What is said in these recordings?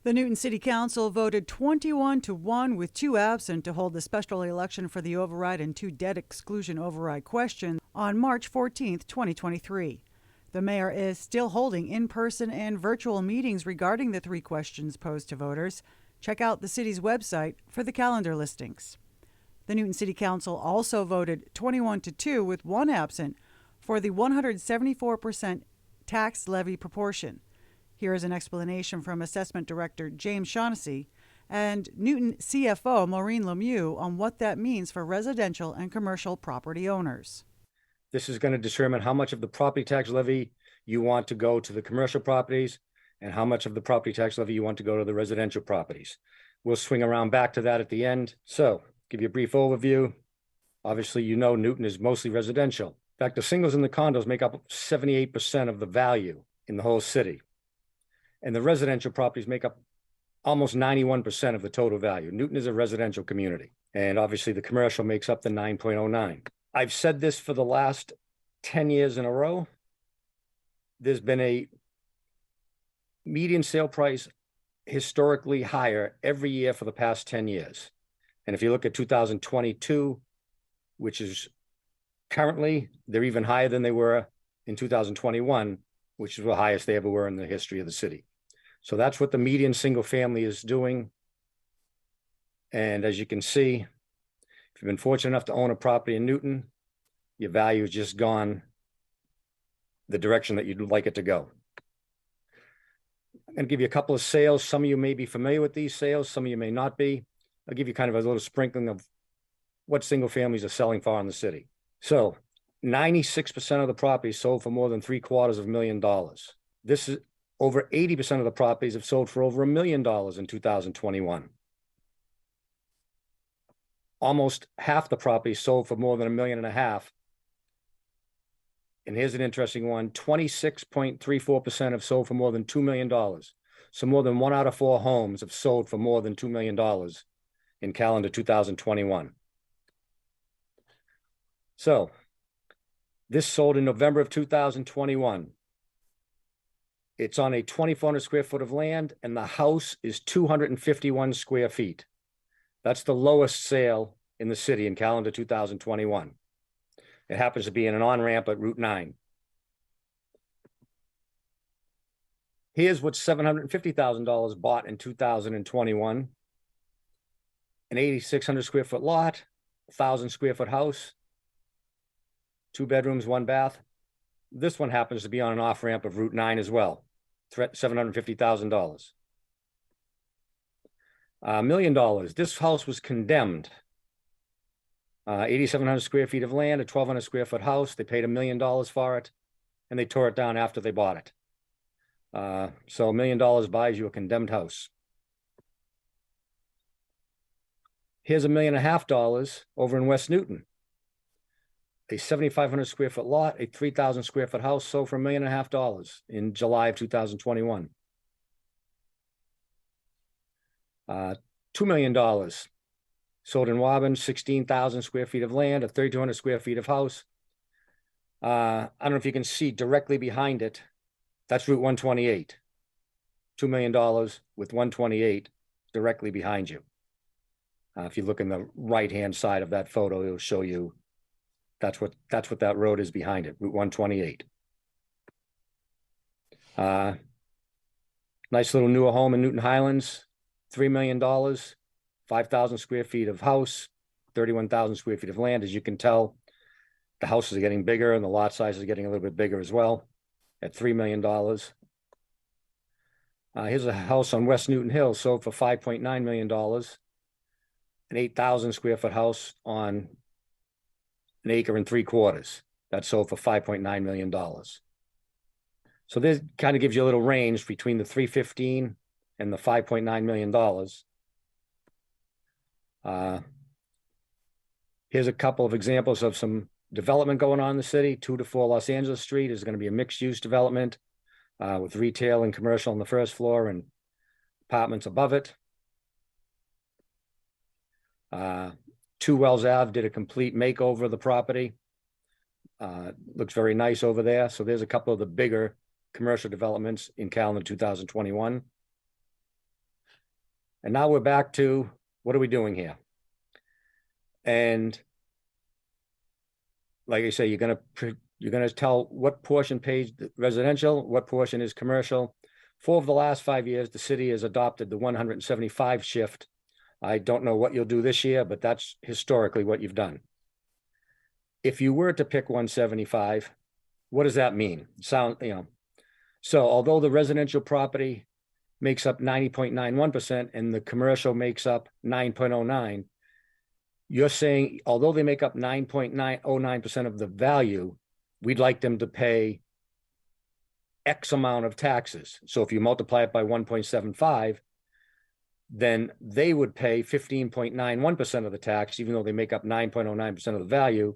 The Newton City Council voted 21-1 with 2 absent to hold the special election for the override and 2 debt exclusion override questions on March 14, 2023. The mayor is still holding in-person and virtual meetings regarding the 3 questions posed to voters. Check out the city's website for the calendar listings. The Newton City Council also voted 21-2 with 1 absent for the 174% tax levy proportion. Here is an explanation from Assessment Director James Shaughnessy and Newton CFO Maureen Lemieux on what that means for residential and commercial property owners. This is going to determine how much of the property tax levy you want to go to the commercial properties and how much of the property tax levy you want to go to the residential properties. We'll swing around back to that at the end. So, give you a brief overview. Obviously, you know Newton is mostly residential. In fact, the singles and the condos make up 78% of the value in the whole city. And the residential properties make up almost 91% of the total value. Newton is a residential community. And obviously the commercial makes up the 9.09. I've said this for the last 10 years in a row. There's been a median sale price historically higher every year for the past 10 years. And if you look at 2022, which is currently, they're even higher than they were in 2021, which is the highest they ever were in the history of the city. So that's what the median single family is doing. And as you can see, if you've been fortunate enough to own a property in Newton, your value has just gone the direction that you'd like it to go. I'm going to give you a couple of sales. Some of you may be familiar with these sales. Some of you may not be. I'll give you kind of a little sprinkling of what single families are selling for in the city. So 96% of the properties sold for more than $750,000. This is over 80% of the properties have sold for over $1 million in 2021. Almost half the properties sold for more than $1.5 million. And here's an interesting one. 26.34% have sold for more than $2 million. So more than 1 out of 4 homes have sold for more than $2 million in calendar 2021. So this sold in November of 2021. It's on a 2,400 square foot of land, and the house is 251 square feet. That's the lowest sale in the city in calendar 2021. It happens to be in an on-ramp at Route 9. Here's what $750,000 bought in 2021. An 8,600 square foot lot, 1,000 square foot house, 2 bedrooms, 1 bath. This one happens to be on an off-ramp of Route 9 as well, $750,000. $1 million. This house was condemned. 8,700 square feet of land, a 1,200 square foot house. They paid $1 million for it, and they tore it down after they bought it. So $1 million buys you a condemned house. Here's $1.5 million over in West Newton. A 7,500 square foot lot, a 3,000 square foot house sold for $1.5 million in July of 2021. $2 million sold in Woburn, 16,000 square feet of land, a 3,200 square feet of house. I don't know if you can see directly behind it. That's Route 128. $2 million with 128 directly behind you. If you look in the right-hand side of that photo, it'll show you that's what that road is behind it, Route 128. Nice little newer home in Newton Highlands, $3 million, 5,000 square feet of house, 31,000 square feet of land. As you can tell, the houses are getting bigger and the lot size is getting a little bit bigger as well at $3 million. Here's a house on West Newton Hill sold for $5.9 million, an 8,000 square foot house on 1.75 acres. That sold for $5.9 million. So this kind of gives you a little range between the 315 and the $5.9 million. Here's a couple of examples of some development going on in the city. 2 to 4 Los Angeles Street is going to be a mixed-use development with retail and commercial on the first floor and apartments above it. 2 Wells Ave did a complete makeover of the property. Looks very nice over there. So there's a couple of the bigger commercial developments in calendar 2021. And now we're back to, what are we doing here? And like I say, you're gonna tell what portion pays residential, what portion is commercial. 4 of the last 5 years, the city has adopted the 175 shift. I don't know what you'll do this year, but that's historically what you've done. If you were to pick 175, what does that mean? So although the residential property makes up 90.91% and the commercial makes up 9.09, you're saying, although they make up 9.909% of the value, we'd like them to pay X amount of taxes. So if you multiply it by 1.75, then they would pay 15.91% of the tax, even though they make up 9.09% of the value.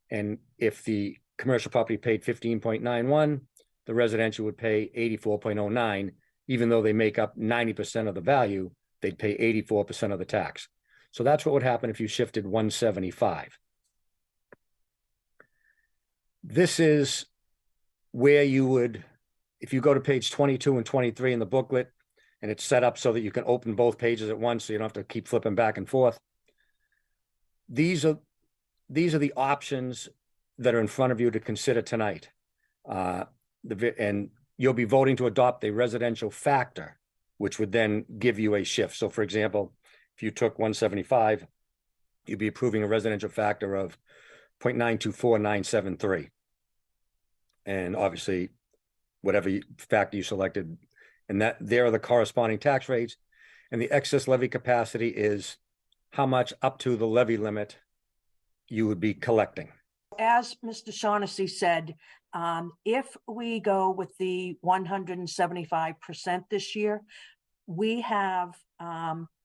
And if the commercial property paid 15.91, the residential would pay 84.09, even though they make up 90% of the value, they'd pay 84% of the tax. So that's what would happen if you shifted 175. This is where you would, if you go to page 22 and 23 in the booklet, and it's set up so that you can open both pages at once, so you don't have to keep flipping back and forth. These are the options that are in front of you to consider tonight. And you'll be voting to adopt a residential factor, which would then give you a shift. So for example, if you took 175, you'd be approving a residential factor of 0.924973. And obviously, whatever factor you selected, and that there are the corresponding tax rates. And the excess levy capacity is how much up to the levy limit you would be collecting. As Mr. Shaughnessy said, if we go with the 175% this year, we have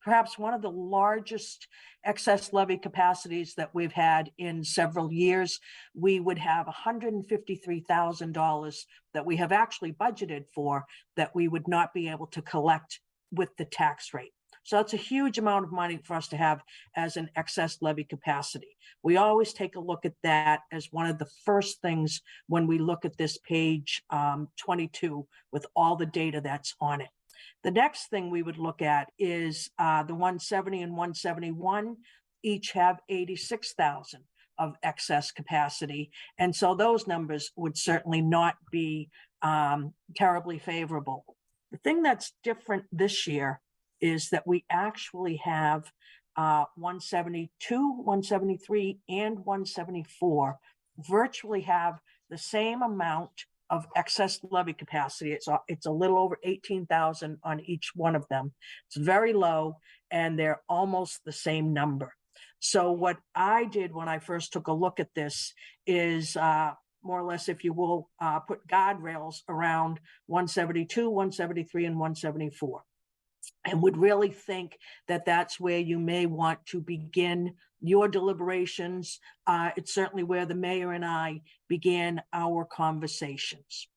perhaps one of the largest excess levy capacities that we've had in several years. We would have $153,000 that we have actually budgeted for that we would not be able to collect with the tax rate. So that's a huge amount of money for us to have as an excess levy capacity. We always take a look at that as one of the first things when we look at this page 22 with all the data that's on it. The next thing we would look at is the 170 and 171 each have 86,000 of excess capacity. And so those numbers would certainly not be terribly favorable. The thing that's different this year is that we actually have 172, 173, and 174 virtually have the same amount of excess levy capacity. It's a little over 18,000 on each one of them. It's very low, and they're almost the same number. So what I did when I first took a look at this is more or less, if you will, put guardrails around 172, 173, and 174. And would really think that that's where you may want to begin your deliberations. It's certainly where the mayor and I began our conversations.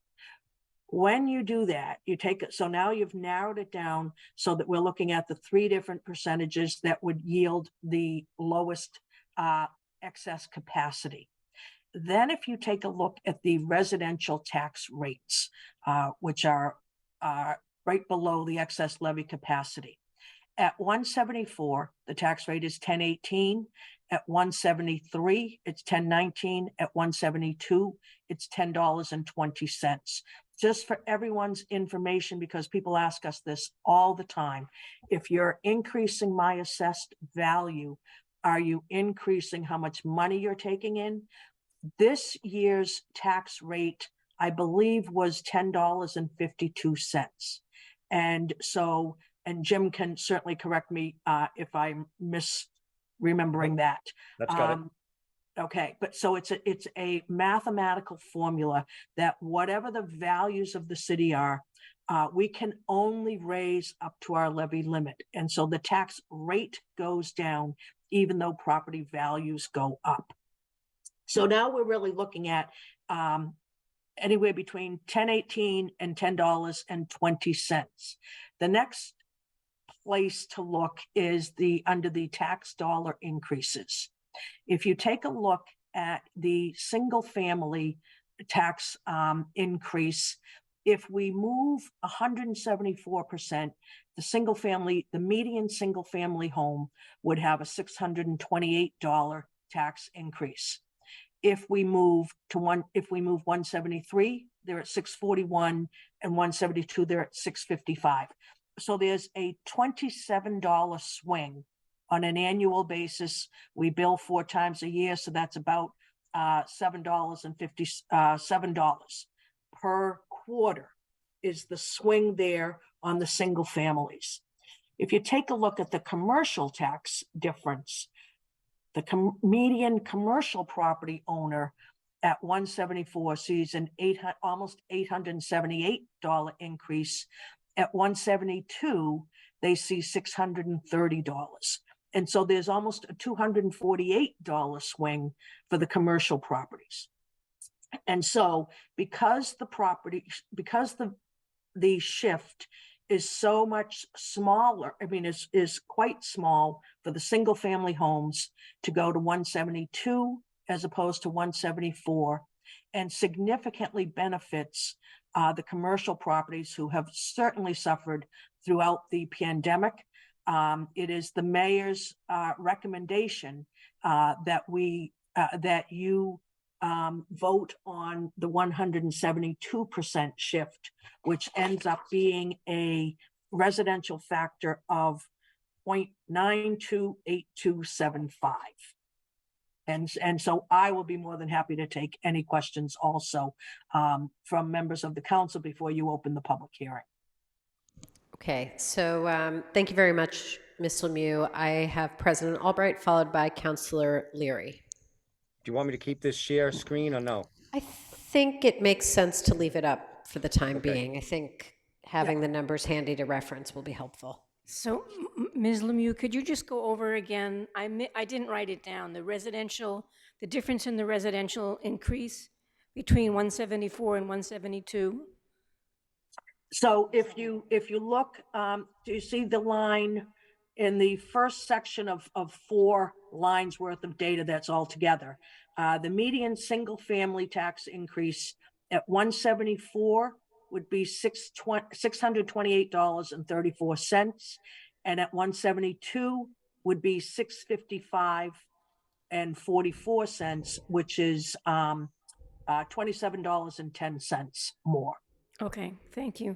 When you do that, you take it, so now you've narrowed it down so that we're looking at the 3 different percentages that would yield the lowest excess capacity. Then if you take a look at the residential tax rates, which are right below the excess levy capacity. At 174, the tax rate is 10.18. At 173, it's 10.19. At 172, it's $10.20. Just for everyone's information, because people ask us this all the time, if you're increasing my assessed value, are you increasing how much money you're taking in? This year's tax rate, I believe, was $10.52. And so, and Jim can certainly correct me if I'm misremembering that. That's got it. Okay, but so it's a mathematical formula that whatever the values of the city are, we can only raise up to our levy limit. And so the tax rate goes down, even though property values go up. So now we're really looking at anywhere between 10.18 and $10.20. The next place to look is under the tax dollar increases. If you take a look at the single family tax increase, if we move 174% the median single family home would have a $628 tax increase. If we move 173, they're at 641, and 172, they're at 655. So there's a $27 swing on an annual basis. We bill 4 times a year, so that's about $7.57 per quarter is the swing there on the single families. If you take a look at the commercial tax difference, the median commercial property owner at 174 sees an almost $878 increase. At 172, they see $630. And so there's almost a $248 swing for the commercial properties. And so because the shift is so much smaller, is quite small for the single family homes to go to 172 as opposed to 174, and significantly benefits the commercial properties who have certainly suffered throughout the pandemic. It is the mayor's recommendation that you vote on the 172% shift, which ends up being a residential factor of 0.928275. And so I will be more than happy to take any questions also from members of the council before you open the public hearing. Okay, so thank you very much, Ms. Lemieux. I have President Albright followed by Councillor Leary. Do you want me to keep this share screen or no? I think it makes sense to leave it up for the time Okay. being. I think having the numbers handy to reference will be helpful. So, Ms. Lemieux, could you just go over again? I didn't write it down. The difference in the residential increase between 174 and 172. So if you look, do you see the line in the first section of 4 lines worth of data that's all together? The median single family tax increase at 174 would be $628.34, and at 172 would be $655.44, which is $27.10 more. Okay, thank you.